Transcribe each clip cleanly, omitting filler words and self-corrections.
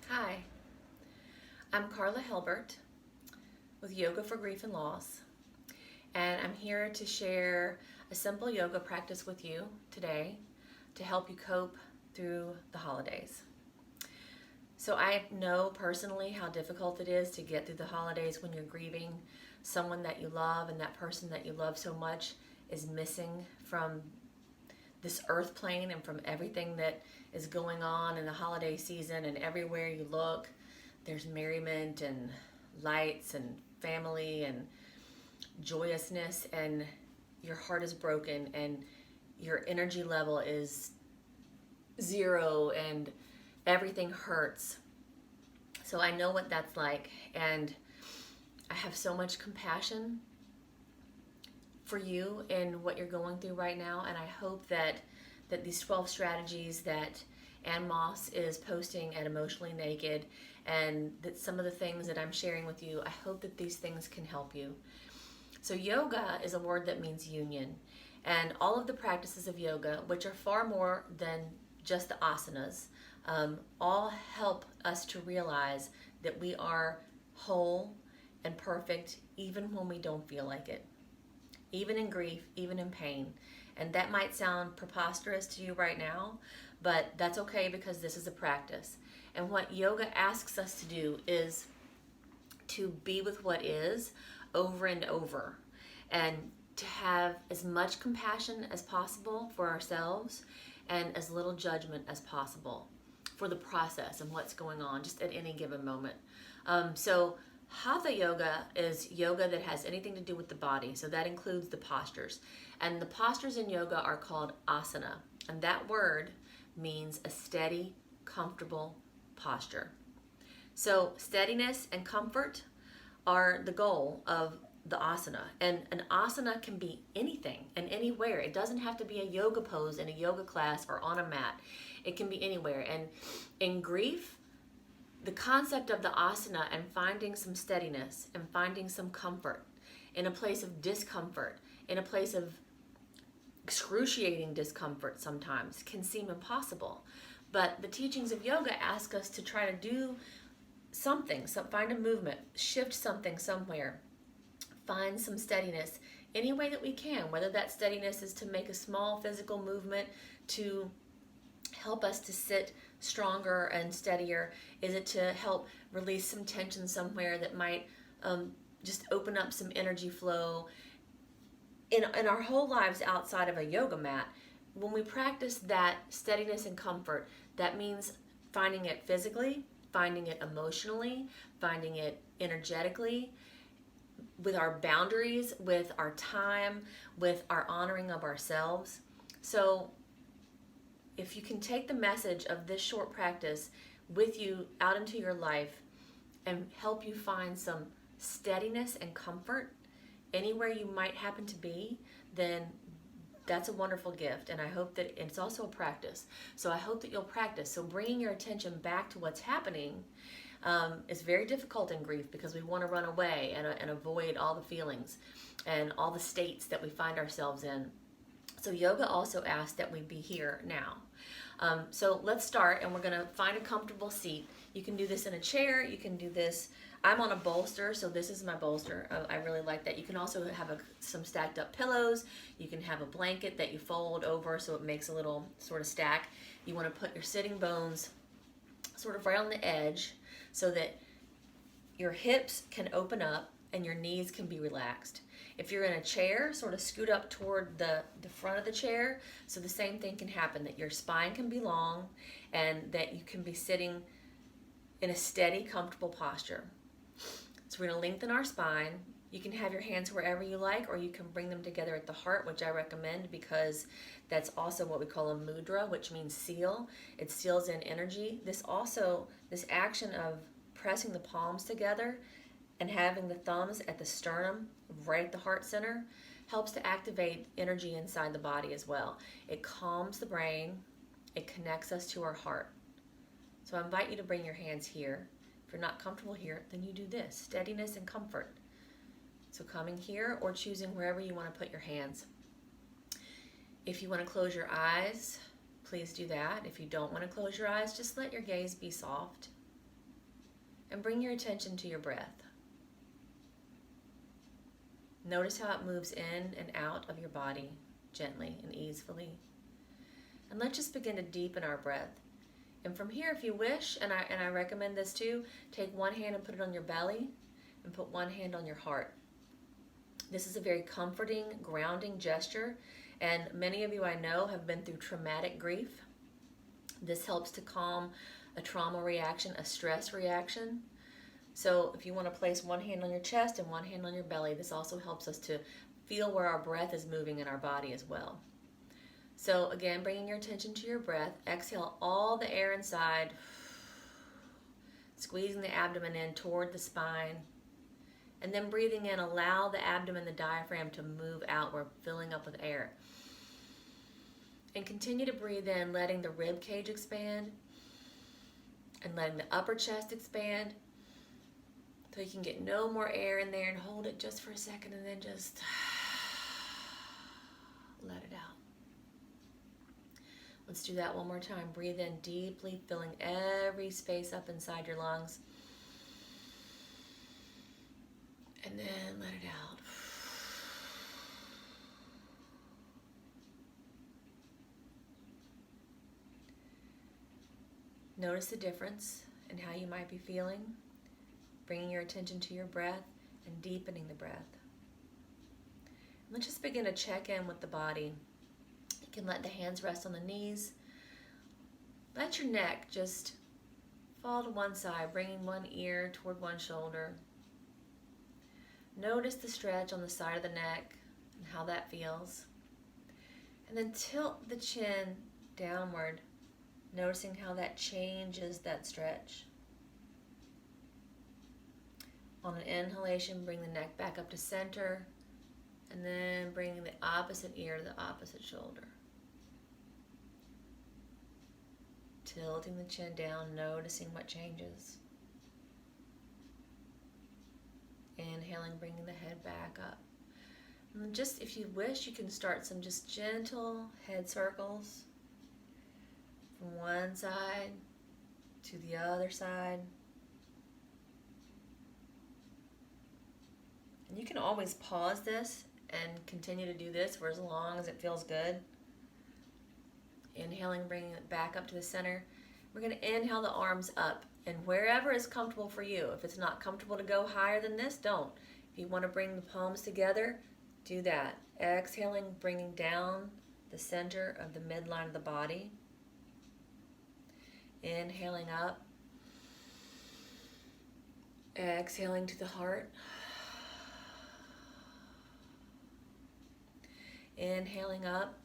Hi, I'm Karla Helbert with Yoga for Grief and Loss, and I'm here to share a simple yoga practice with you today to help you cope through the holidays. So I know personally how difficult it is to get through the holidays when you're grieving someone that you love, and that person that you love so much is missing from this earth plane and from everything that is going on in the holiday season. And everywhere you look, there's merriment and lights and family and joyousness, and your heart is broken and your energy level is zero and everything hurts. So I know what that's like, and I have so much compassion for you and what you're going through right now. And I hope that these 12 strategies that Ann Moss is posting at Emotionally Naked, and that some of the things that I'm sharing with you, I hope that these things can help you. So yoga is a word that means union, and all of the practices of yoga, which are far more than just the asanas, all help us to realize that we are whole and perfect even when we don't feel like it, even in grief, even in pain. And that might sound preposterous to you right now, but that's okay, because this is a practice. And what yoga asks us to do is to be with what is over and over, and to have as much compassion as possible for ourselves and as little judgment as possible for the process and what's going on just at any given moment. So Hatha yoga is yoga that has anything to do with the body. So that includes the postures. And the postures in yoga are called asana. And that word means a steady, comfortable posture. So steadiness and comfort are the goal of the asana. And an asana can be anything and anywhere. It doesn't have to be a yoga pose in a yoga class or on a mat. It can be anywhere. And in grief, the concept of the asana and finding some steadiness and finding some comfort in a place of discomfort, in a place of excruciating discomfort sometimes, can seem impossible. But the teachings of yoga ask us to try to do something, find a movement, shift something somewhere, find some steadiness any way that we can, whether that steadiness is to make a small physical movement to help us to sit stronger and steadier. Is it to help release some tension somewhere that might just open up some energy flow? In our whole lives outside of a yoga mat, when we practice that steadiness and comfort, that means finding it physically, finding it emotionally, finding it energetically, with our boundaries, with our time, with our honoring of ourselves. So if you can take the message of this short practice with you out into your life and help you find some steadiness and comfort anywhere you might happen to be, then that's a wonderful gift. And I hope that it's also a practice. So I hope that you'll practice. So bringing your attention back to what's happening is very difficult in grief, because we want to run away and avoid all the feelings and all the states that we find ourselves in. So yoga also asks that we be here now. So let's start, and we're going to find a comfortable seat. You can do this in a chair. You can do this. I'm on a bolster, so this is my bolster. I really like that. You can also have some stacked up pillows. You can have a blanket that you fold over so it makes a little sort of stack. You want to put your sitting bones sort of right on the edge so that your hips can open up and your knees can be relaxed. If you're in a chair, sort of scoot up toward the front of the chair, so the same thing can happen, that your spine can be long and that you can be sitting in a steady, comfortable posture. So we're going to lengthen our spine. You can have your hands wherever you like, or you can bring them together at the heart, which I recommend, because that's also what we call a mudra, which means seal. It seals in energy. This action of pressing the palms together and having the thumbs at the sternum, right at the heart center, helps to activate energy inside the body as well. It calms the brain. It connects us to our heart. So I invite you to bring your hands here. If you're not comfortable here, then you do this, steadiness and comfort. So coming here or choosing wherever you want to put your hands. If you want to close your eyes, please do that. If you don't want to close your eyes, just let your gaze be soft. And bring your attention to your breath. Notice how it moves in and out of your body gently and easefully. And let's just begin to deepen our breath. And from here, if you wish, and I recommend this too, take one hand and put it on your belly and put one hand on your heart. This is a very comforting, grounding gesture, and many of you I know have been through traumatic grief. This helps to calm a trauma reaction, a stress reaction. So if you want to place one hand on your chest and one hand on your belly, this also helps us to feel where our breath is moving in our body as well. So again, bringing your attention to your breath, exhale all the air inside, squeezing the abdomen in toward the spine, and then breathing in, allow the abdomen, the diaphragm to move outward, filling up with air. And continue to breathe in, letting the rib cage expand and letting the upper chest expand so you can get no more air in there, and hold it just for a second and then just let it out. Let's do that one more time. Breathe in deeply, filling every space up inside your lungs. And then let it out. Notice the difference in how you might be feeling, bringing your attention to your breath and deepening the breath. Let's just begin to check in with the body. You can let the hands rest on the knees. Let your neck just fall to one side, bringing one ear toward one shoulder. Notice the stretch on the side of the neck and how that feels. And then tilt the chin downward, noticing how that changes that stretch. On an inhalation, bring the neck back up to center, and then bring the opposite ear to the opposite shoulder. Tilting the chin down, noticing what changes. Inhaling, bringing the head back up. And just, if you wish, you can start some just gentle head circles from one side to the other side. And you can always pause this and continue to do this for as long as it feels good. Inhaling, bringing it back up to the center. We're going to inhale the arms up, and wherever is comfortable for you. If it's not comfortable to go higher than this, don't. If you want to bring the palms together, do that. Exhaling, bringing down the center of the midline of the body. Inhaling up. Exhaling to the heart. Inhaling up.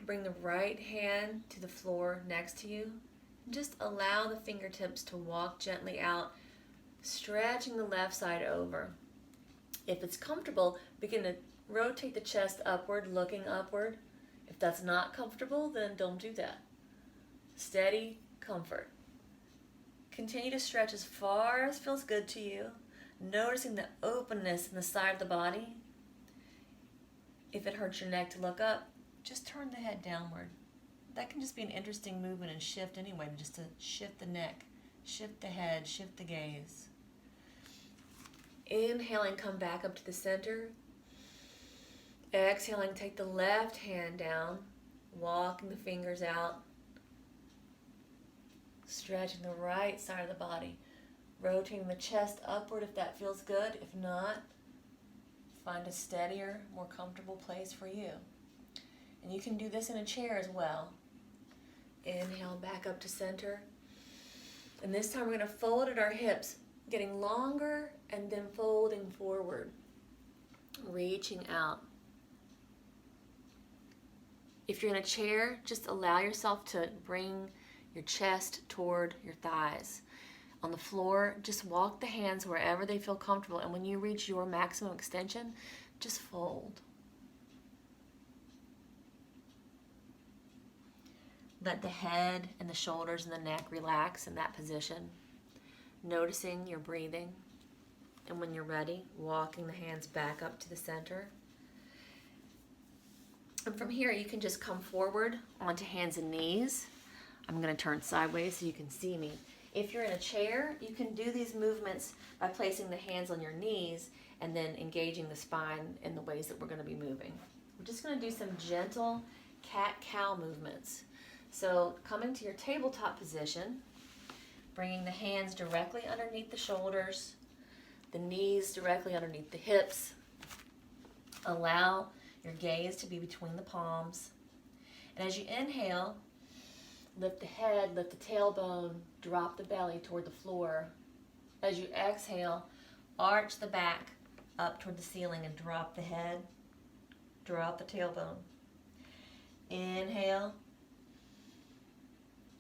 Bring the right hand to the floor next to you. Just allow the fingertips to walk gently out, stretching the left side over. If it's comfortable, begin to rotate the chest upward, looking upward. If that's not comfortable, then don't do that. Steady comfort. Continue to stretch as far as feels good to you, noticing the openness in the side of the body. If it hurts your neck to look up, just turn the head downward. That can just be an interesting movement and shift anyway, just to shift the neck, shift the head, shift the gaze. Inhaling, come back up to the center. Exhaling, take the left hand down, walking the fingers out, stretching the right side of the body, rotating the chest upward if that feels good. If not, find a steadier, more comfortable place for you. And you can do this in a chair as well. Inhale back up to center. And this time we're going to fold at our hips, getting longer and then folding forward, reaching out. If you're in a chair, just allow yourself to bring your chest toward your thighs. On the floor, just walk the hands wherever they feel comfortable. And when you reach your maximum extension, just fold. Let the head and the shoulders and the neck relax in that position, noticing your breathing. And when you're ready, walking the hands back up to the center. And from here, you can just come forward onto hands and knees. I'm going to turn sideways so you can see me. If you're in a chair, you can do these movements by placing the hands on your knees and then engaging the spine in the ways that we're going to be moving. We're just going to do some gentle cat-cow movements. So coming to your tabletop position, bringing the hands directly underneath the shoulders, the knees directly underneath the hips. Allow your gaze to be between the palms. And as you inhale, lift the head, lift the tailbone, drop the belly toward the floor. As you exhale, arch the back up toward the ceiling and drop the head, drop the tailbone. Inhale,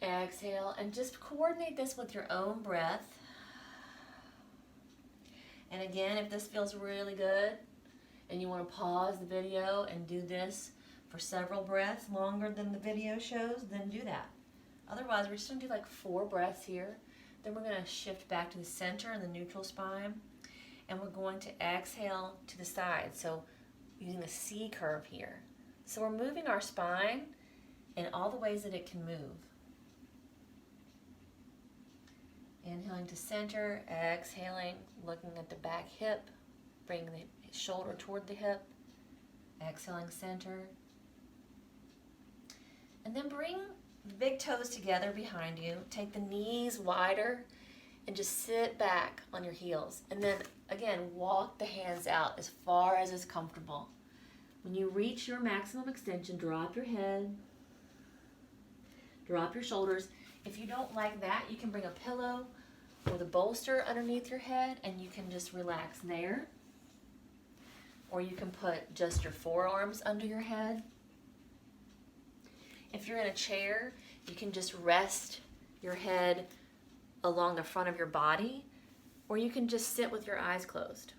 exhale, and just coordinate this with your own breath. And again, if this feels really good and you want to pause the video and do this for several breaths longer than the video shows, then do that. Otherwise, we're just going to do like 4 breaths here. Then we're going to shift back to the center and the neutral spine. And we're going to exhale to the side. So using the C curve here. So we're moving our spine in all the ways that it can move. Inhaling to center, exhaling, looking at the back hip, bringing the shoulder toward the hip, exhaling center. And then bring the big toes together behind you. Take the knees wider and just sit back on your heels. And then again, walk the hands out as far as is comfortable. When you reach your maximum extension, drop your head, drop your shoulders. If you don't like that, you can bring a pillow or the bolster underneath your head and you can just relax there. Or you can put just your forearms under your head. If you're in a chair, you can just rest your head along the front of your body, or you can just sit with your eyes closed.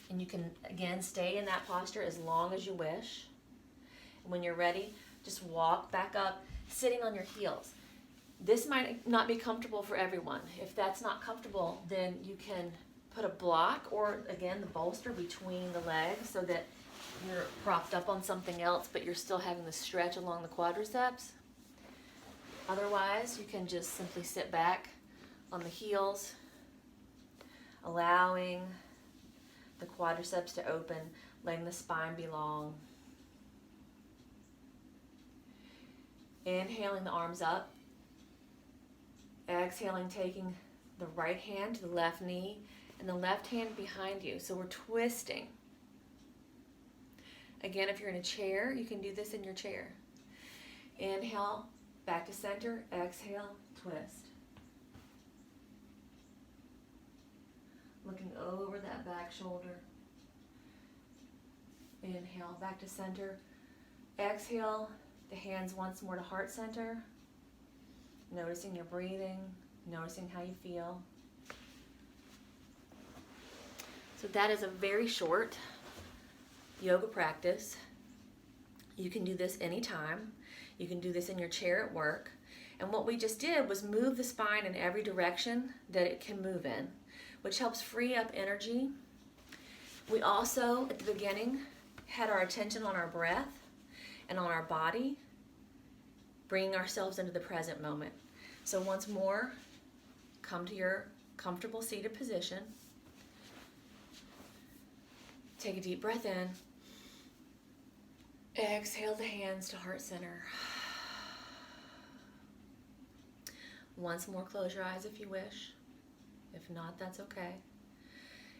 And you can, again, stay in that posture as long as you wish. And when you're ready, just walk back up, sitting on your heels. This might not be comfortable for everyone. If that's not comfortable, then you can put a block or, again, the bolster between the legs so that you're propped up on something else, but you're still having the stretch along the quadriceps. Otherwise, you can just simply sit back on the heels, allowing the quadriceps to open, letting the spine be long. Inhaling the arms up. Exhaling, taking the right hand to the left knee and the left hand behind you. So we're twisting. Again, if you're in a chair, you can do this in your chair. Inhale, back to center. Exhale, twist. Looking over that back shoulder. Inhale, back to center. Exhale, the hands once more to heart center. Noticing your breathing, noticing how you feel. So that is a very short yoga practice. You can do this anytime. You can do this in your chair at work. And what we just did was move the spine in every direction that it can move in, which helps free up energy. We also, at the beginning, had our attention on our breath and on our body, bringing ourselves into the present moment. So once more, come to your comfortable seated position. Take a deep breath in. Exhale the hands to heart center. Once more, close your eyes if you wish. If not, that's okay.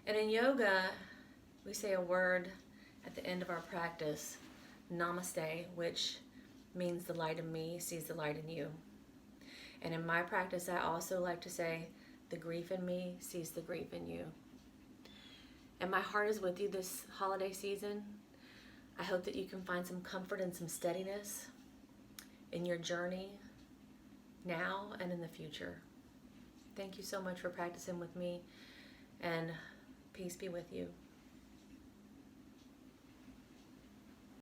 And in yoga, we say a word at the end of our practice, namaste, which means the light in me sees the light in you. And in my practice, I also like to say, the grief in me sees the grief in you. And my heart is with you this holiday season. I hope that you can find some comfort and some steadiness in your journey now and in the future. Thank you so much for practicing with me, and peace be with you.